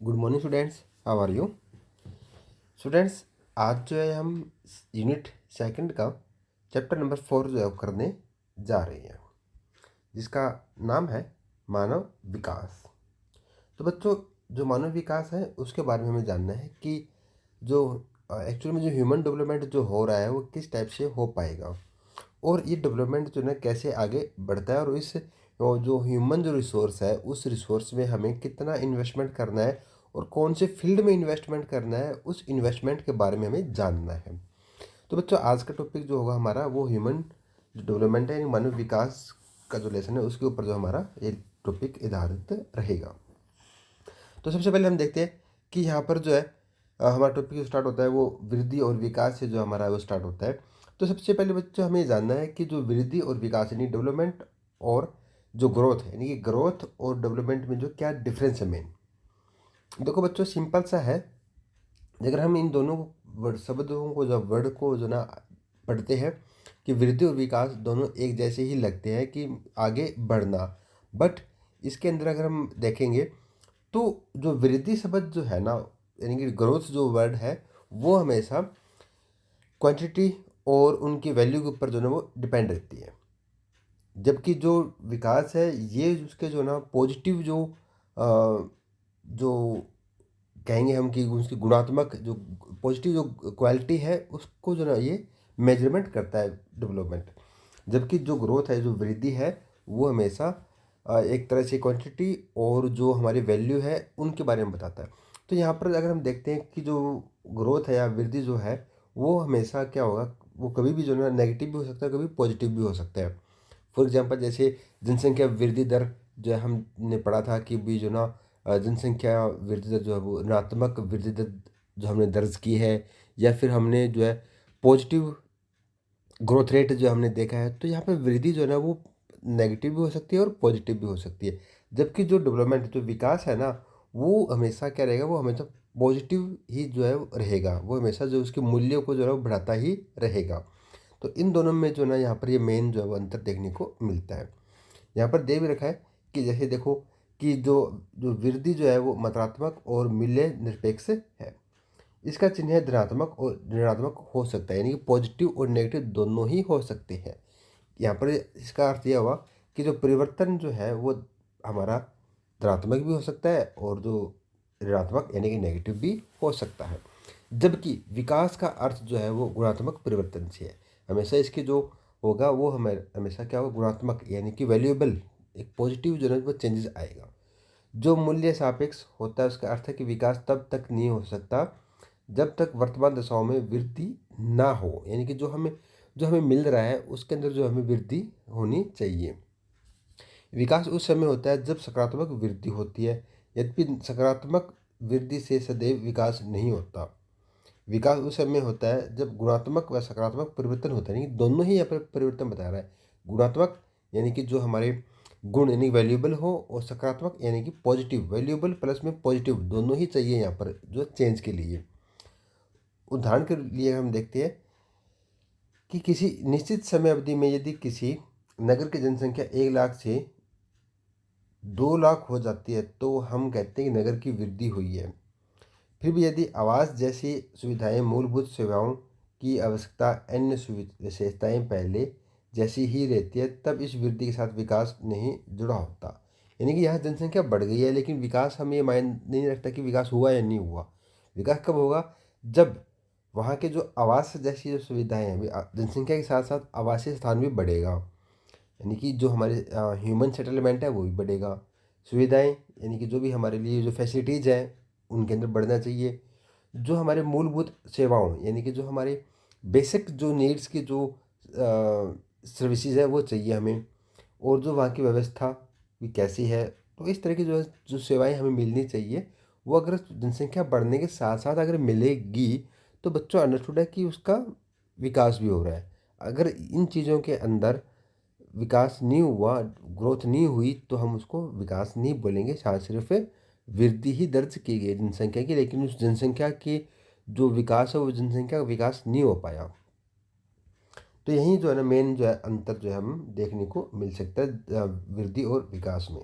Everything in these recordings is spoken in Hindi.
Good morning students, how are you students. आज जो है हम यूनिट सेकंड का चैप्टर नंबर 4 जो है वो करने जा रहे हैं, जिसका नाम है मानव विकास। तो बच्चों, जो मानव विकास है उसके बारे में हमें जानना है कि जो एक्चुअली में जो ह्यूमन डेवलपमेंट जो हो रहा है वो किस टाइप से हो पाएगा, और ये डेवलपमेंट जो है कैसे आगे बढ़ता है, और इस जो ह्यूमन जो रिसोर्स है उस रिसोर्स में हमें कितना इन्वेस्टमेंट करना है और कौन से फील्ड में इन्वेस्टमेंट करना है, उस इन्वेस्टमेंट के बारे में हमें जानना है। तो बच्चों, आज का टॉपिक जो होगा हमारा वो ह्यूमन डेवलपमेंट है, यानी मानव विकास का जो लेसन है उसके ऊपर जो हमारा ये टॉपिक आधारित रहेगा। तो सबसे पहले हम देखते हैं कि यहाँ पर जो है हमारा टॉपिक स्टार्ट होता है वो वृद्धि और विकास से जो हमारा वो स्टार्ट होता है। तो सबसे पहले बच्चों हमें जानना है कि जो वृद्धि और विकास यानी डेवलपमेंट और जो ग्रोथ है, यानी कि ग्रोथ और डेवलपमेंट में जो क्या डिफरेंस है मेन। देखो बच्चों, सिंपल सा है। अगर हम इन दोनों शब्दों को जो वर्ड को जो ना पढ़ते हैं कि वृद्धि और विकास दोनों एक जैसे ही लगते हैं कि आगे बढ़ना, बट इसके अंदर अगर हम देखेंगे तो जो वृद्धि शब्द जो है ना, यानी कि ग्रोथ जो वर्ड है, वो हमेशा क्वांटिटी और उनकी वैल्यू के ऊपर जो है वो डिपेंड रहती है। जबकि जो विकास है ये उसके जो ना पॉजिटिव जो कहेंगे हम कि उसकी गुणात्मक जो पॉजिटिव जो क्वालिटी है उसको जो ना ये मेजरमेंट करता है डेवलपमेंट। जबकि जो ग्रोथ है, जो वृद्धि है, वो हमेशा एक तरह से क्वांटिटी और जो हमारी वैल्यू है उनके बारे में बताता है। तो यहाँ पर अगर हम देखते हैं कि जो ग्रोथ है या वृद्धि जो है वो हमेशा क्या होगा, वो कभी भी जो है नेगेटिव भी हो सकता है, कभी पॉजिटिव भी हो सकता है। फॉर एग्जांपल जैसे जनसंख्या वृद्धि दर जो है हमने पढ़ा था कि भी जो ना जनसंख्या वृद्धि दर जो है वो ऋणात्मक वृद्धि दर जो हमने दर्ज की है, या फिर हमने जो है पॉजिटिव ग्रोथ रेट जो हमने देखा है। तो यहाँ पे वृद्धि जो है ना वो नेगेटिव भी हो सकती है और पॉजिटिव भी हो सकती है। जबकि जो डेवलपमेंट जो विकास है ना, वो हमेशा क्या रहेगा, वो हमेशा पॉजिटिव ही जो है वो रहेगा, वो हमेशा जो उसके मूल्यों को जो है वो बढ़ाता ही रहेगा। तो इन दोनों में जो ना यहाँ पर ये मेन जो है वो अंतर देखने को मिलता है। यहाँ पर दे भी रखा है कि जैसे देखो कि जो जो वृद्धि जो है वो मात्रात्मक और मूल्य निरपेक्ष है। इसका चिन्ह है धनात्मक और ऋणात्मक हो सकता है, यानी कि पॉजिटिव और नेगेटिव दोनों ही हो सकते हैं। यहाँ पर इसका अर्थ यह हुआ कि जो परिवर्तन जो है वो हमारा धनात्मक भी हो सकता है और जो ऋणात्मक यानी कि नेगेटिव भी हो सकता है। जबकि विकास का अर्थ जो है वो गुणात्मक परिवर्तन से है। हमेशा इसके जो होगा वो हमें हमेशा क्या होगा, गुणात्मक यानी कि वैल्यूएबल, एक पॉजिटिव जो है वो चेंजेस आएगा। जो मूल्य सापेक्ष होता है उसका अर्थ है कि विकास तब तक नहीं हो सकता जब तक वर्तमान दशाओं में वृद्धि ना हो, यानी कि जो हमें मिल रहा है उसके अंदर जो हमें वृद्धि होनी चाहिए। विकास उस समय होता है जब सकारात्मक वृद्धि होती है, यद्यपि सकारात्मक वृद्धि से सदैव विकास नहीं होता। विकास उस समय होता है जब गुणात्मक व सकारात्मक परिवर्तन होता है, यानी कि दोनों ही यहाँ पर परिवर्तन बता रहा है। गुणात्मक यानी कि जो हमारे गुण यानी वैल्यूएबल हो, और सकारात्मक यानी कि पॉजिटिव, वैल्यूएबल प्लस में पॉजिटिव दोनों ही चाहिए यहाँ पर जो चेंज के लिए। उदाहरण के लिए हम देखते हैं कि किसी निश्चित समय अवधि में यदि किसी नगर की जनसंख्या 1 लाख से 2 लाख हो जाती है तो हम कहते हैं कि नगर की वृद्धि हुई है। फिर भी यदि आवास जैसी सुविधाएं, मूलभूत सेवाओं की आवश्यकता, अन्य विशेषताएं पहले जैसी ही रहती है, तब इस वृद्धि के साथ विकास नहीं जुड़ा होता। यानी कि यहाँ जनसंख्या बढ़ गई है लेकिन विकास हम ये मायने नहीं रखता कि विकास हुआ या नहीं हुआ। विकास कब होगा, जब वहाँ के जो आवास जैसी जो सुविधाएं हैं, जनसंख्या के साथ साथ आवासीय स्थान भी बढ़ेगा, यानी कि जो हमारे ह्यूमन सेटलमेंट है वो भी बढ़ेगा। सुविधाएं यानी कि जो भी हमारे लिए जो फैसिलिटीज़ हैं उनके अंदर बढ़ना चाहिए। जो हमारे मूलभूत सेवाओं यानी कि जो हमारे बेसिक जो नीड्स की जो सर्विसेज है वो चाहिए हमें, और जो वहाँ की व्यवस्था भी कैसी है। तो इस तरह की जो है जो सेवाएं हमें मिलनी चाहिए, वो अगर जनसंख्या बढ़ने के साथ साथ अगर मिलेगी तो बच्चों अंडरस्टूड है कि उसका विकास भी हो रहा है। अगर इन चीज़ों के अंदर विकास नहीं हुआ, ग्रोथ नहीं हुई, तो हम उसको विकास नहीं बोलेंगे। शायद सिर्फ वृद्धि ही दर्ज की गई जनसंख्या की, लेकिन उस जनसंख्या की जो विकास है वो जनसंख्या का विकास नहीं हो पाया। तो यही जो है ना मेन जो है अंतर जो है हम देखने को मिल सकता है वृद्धि और विकास में।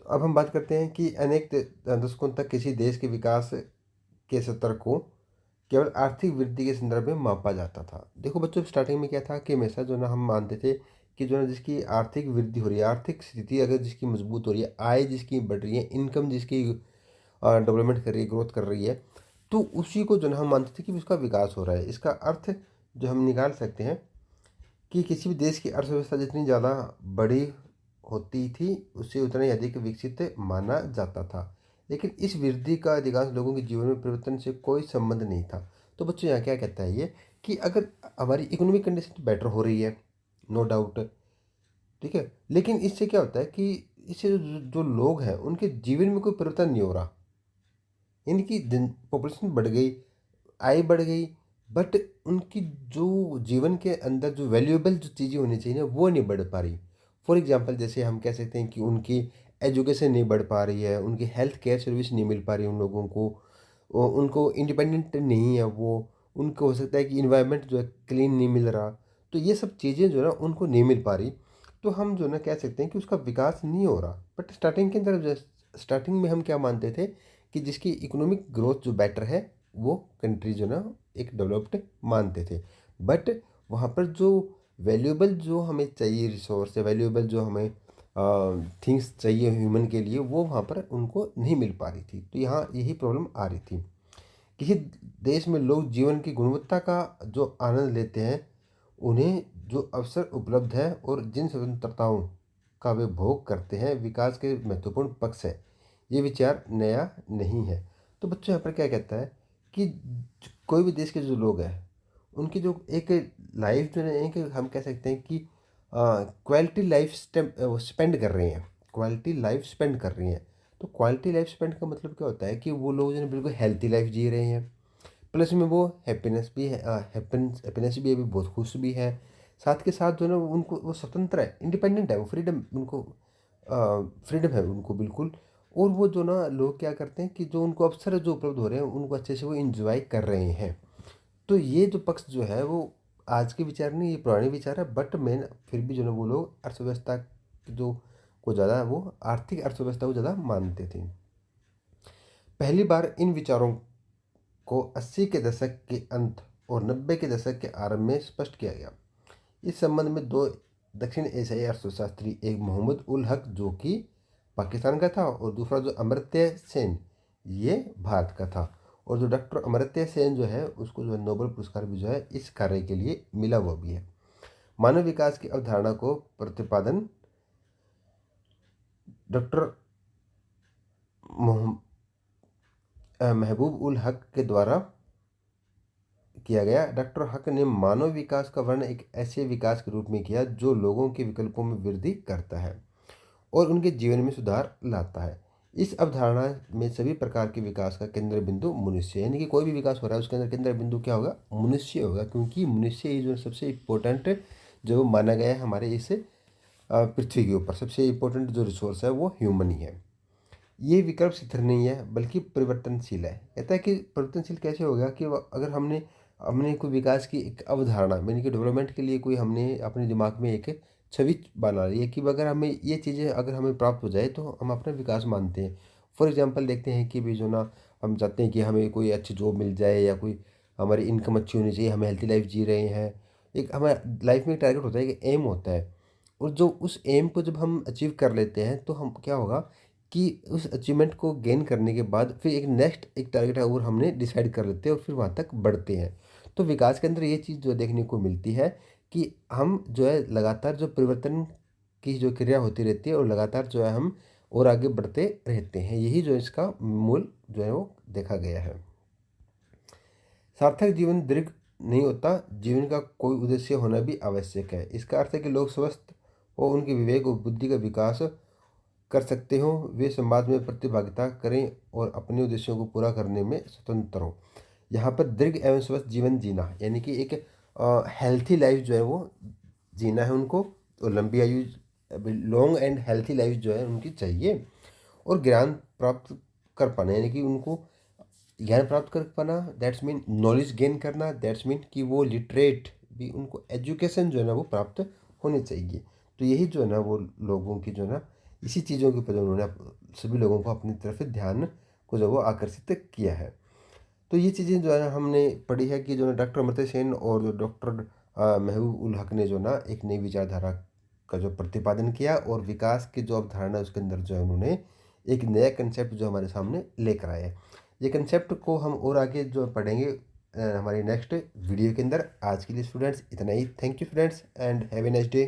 तो अब हम बात करते हैं कि अनेक दशकों तक किसी देश के विकास के स्तर को केवल आर्थिक वृद्धि के संदर्भ में मापा जाता था। देखो बच्चों, स्टार्टिंग में क्या था कि हमेशा जो ना हम मानते थे कि जो ना जिसकी आर्थिक वृद्धि हो रही है, आर्थिक स्थिति अगर जिसकी मजबूत हो रही है, आय जिसकी बढ़ रही है, इनकम जिसकी डेवलपमेंट कर रही है, ग्रोथ कर रही है, तो उसी को जो ना हम मानते थे कि उसका विकास हो रहा है। इसका अर्थ जो हम निकाल सकते हैं कि किसी भी देश की अर्थव्यवस्था जितनी ज़्यादा बड़ी होती थी, उससे उतना ही अधिक विकसित माना जाता था। लेकिन इस वृद्धि का अधिकांश लोगों के जीवन में परिवर्तन से कोई संबंध नहीं था। तो बच्चों, यहाँ क्या कहता है ये कि अगर हमारी इकोनॉमिक कंडीशन बेटर हो रही है, नो डाउट, ठीक है, लेकिन इससे क्या होता है कि इससे जो जो लोग हैं उनके जीवन में कोई परिवर्तन नहीं हो रहा। इनकी दिन पॉपुलेशन बढ़ गई, आय बढ़ गई, बट उनकी जो जीवन के अंदर जो वैल्यूएबल जो चीज़ें होनी चाहिए ना, वो नहीं बढ़ पा रही। फॉर एग्जांपल जैसे हम कह सकते हैं कि उनकी एजुकेशन नहीं बढ़ पा रही है, उनकी हेल्थ केयर सर्विस नहीं मिल पा रही उन लोगों को, उनको इंडिपेंडेंट नहीं है वो, उनको हो सकता है कि इन्वायरमेंट जो है क्लीन नहीं मिल रहा। तो ये सब चीज़ें जो है ना उनको नहीं मिल पा रही। तो हम जो है ना कह सकते हैं कि उसका विकास नहीं हो रहा। बट स्टार्टिंग के अंदर, स्टार्टिंग में हम क्या मानते थे कि जिसकी इकोनॉमिक ग्रोथ जो बेटर है, वो कंट्री जो ना एक डेवलप्ड मानते थे। बट वहाँ पर जो वैल्यूएबल जो हमें चाहिए रिसोर्स है, वैल्यूएबल जो हमें थिंग्स चाहिए ह्यूमन के लिए, वो वहाँ पर उनको नहीं मिल पा रही थी। तो यहाँ यही प्रॉब्लम आ रही थी। किसी देश में लोग जीवन की गुणवत्ता का जो आनंद लेते हैं, उन्हें जो अवसर उपलब्ध है और जिन स्वतंत्रताओं का वे भोग करते हैं, विकास के महत्वपूर्ण पक्ष है। ये विचार नया नहीं है। तो बच्चों, यहाँ पर क्या कहता है कि कोई भी देश के जो लोग हैं, उनकी जो एक लाइफ जो है, एक हम कह सकते हैं कि क्वालिटी लाइफ स्पेंड कर रहे हैं, क्वालिटी लाइफ स्पेंड कर रही हैं। तो क्वालिटी लाइफ स्पेंड का मतलब क्या होता है कि वो लोग जो है बिल्कुल हेल्थी लाइफ जी रहे हैं, प्लस में वो हैप्पीनेस भी है, हैप्पीनेस भी है, अभी बहुत खुश भी है। साथ के साथ जो है ना उनको वो स्वतंत्र है, इंडिपेंडेंट है, वो फ्रीडम उनको, फ्रीडम है उनको बिल्कुल। और वो जो ना लोग क्या करते हैं कि जो उनको अवसर जो उपलब्ध हो रहे हैं, उनको अच्छे से वो इंजॉय कर रहे हैं। तो ये जो पक्ष जो है वो आज के विचार नहीं, ये पुराने विचार है। बट मेन फिर भी जो है वो लोग अर्थव्यवस्था की जो को ज़्यादा, वो आर्थिक अर्थव्यवस्था को ज़्यादा मानते थे। पहली बार इन विचारों को 80 के दशक के अंत और 90 के दशक के आरंभ में स्पष्ट किया गया। इस संबंध में दो दक्षिण एशियाई अर्थशास्त्री, एक मोहम्मद उल हक जो कि पाकिस्तान का था, और दूसरा जो अमर्त्य सेन, ये भारत का था। और जो डॉक्टर अमर्त्य सेन जो है, उसको जो है नोबेल पुरस्कार भी जो है इस कार्य के लिए मिला हुआ भी है। मानव विकास की अवधारणा को प्रतिपादन डॉक्टर महबूब उल हक के द्वारा किया गया। डॉक्टर हक ने मानव विकास का वर्णन एक ऐसे विकास के रूप में किया जो लोगों के विकल्पों में वृद्धि करता है और उनके जीवन में सुधार लाता है। इस अवधारणा में सभी प्रकार के विकास का केंद्र बिंदु मनुष्य है, यानी कि कोई भी विकास हो रहा है उसके अंदर केंद्र बिंदु क्या होगा? मनुष्य होगा, क्योंकि मनुष्य ही जो सबसे इम्पोर्टेंट जो माना गया है हमारे इस पृथ्वी के ऊपर, सबसे इम्पोर्टेंट जो रिसोर्स है वो ह्यूमन ही है। ये विकल्प स्थिर नहीं है बल्कि परिवर्तनशील है। कहता है कि परिवर्तनशील कैसे होगा कि अगर हमने हमने कोई विकास की एक अवधारणा, यानी कि डेवलपमेंट के लिए कोई हमने अपने दिमाग में एक छवि बना ली है कि अगर हमें ये चीज़ें अगर हमें प्राप्त हो जाए तो हम अपना विकास मानते हैं। फॉर एग्जांपल देखते हैं कि भी जो ना हम चाहते हैं कि हमें कोई अच्छी जॉब मिल जाए, या कोई हमारी इनकम अच्छी होनी चाहिए, हमें हेल्थी लाइफ जी रहे हैं। एक हमारा लाइफ में टारगेट होता है, एक एम होता है। और जो उस एम को जब हम अचीव कर लेते हैं तो हम क्या होगा कि उस अचीवमेंट को गेन करने के बाद फिर एक नेक्स्ट एक टारगेट है और हमने डिसाइड कर लेते हैं और फिर वहाँ तक बढ़ते हैं। तो विकास के अंदर ये चीज़ जो देखने को मिलती है कि हम जो है लगातार जो परिवर्तन की जो क्रिया होती रहती है, और लगातार जो है हम और आगे बढ़ते रहते हैं। यही जो इसका मूल जो है वो देखा गया है। सार्थक जीवन दीर्घ नहीं होता, जीवन का कोई उद्देश्य होना भी आवश्यक है। इसका अर्थ है कि लोग स्वस्थ हो, उनके विवेक और बुद्धि का विकास कर सकते हो, वे समाज में प्रतिभागिता करें और अपने उद्देश्यों को पूरा करने में स्वतंत्र हो। यहाँ पर दीर्घ एवं स्वस्थ जीवन जीना, यानी कि एक हेल्थी लाइफ जो है वो जीना है उनको, और लंबी आयु, लॉन्ग एंड हेल्थी लाइफ जो है उनकी चाहिए। और ज्ञान प्राप्त कर पाना, यानी कि उनको ज्ञान प्राप्त कर पाना, दैट्स मीन नॉलेज गेन करना, दैट्स मीन कि वो लिटरेट भी, उनको एजुकेशन जो है ना वो प्राप्त होनी चाहिए। तो यही जो है ना वो लोगों की जो है ना इसी चीज़ों के ऊपर जो उन्होंने सभी लोगों को अपनी तरफ से ध्यान को जो वो आकर्षित किया है। तो ये चीज़ें जो है हमने पढ़ी है कि जो है डॉक्टर अमर्त्य सेन और जो डॉक्टर महबूब उल हक ने जो ना एक नई विचारधारा का जो प्रतिपादन किया और विकास की जो अवधारणा है उसके अंदर जो है उन्होंने एक नया कंसेप्ट जो हमारे सामने लेकर आए हैं। ये कंसेप्ट को हम और आगे जो पढ़ेंगे हमारी नेक्स्ट वीडियो के अंदर। आज के लिए स्टूडेंट्स इतना ही। Thank you students and have a nice day.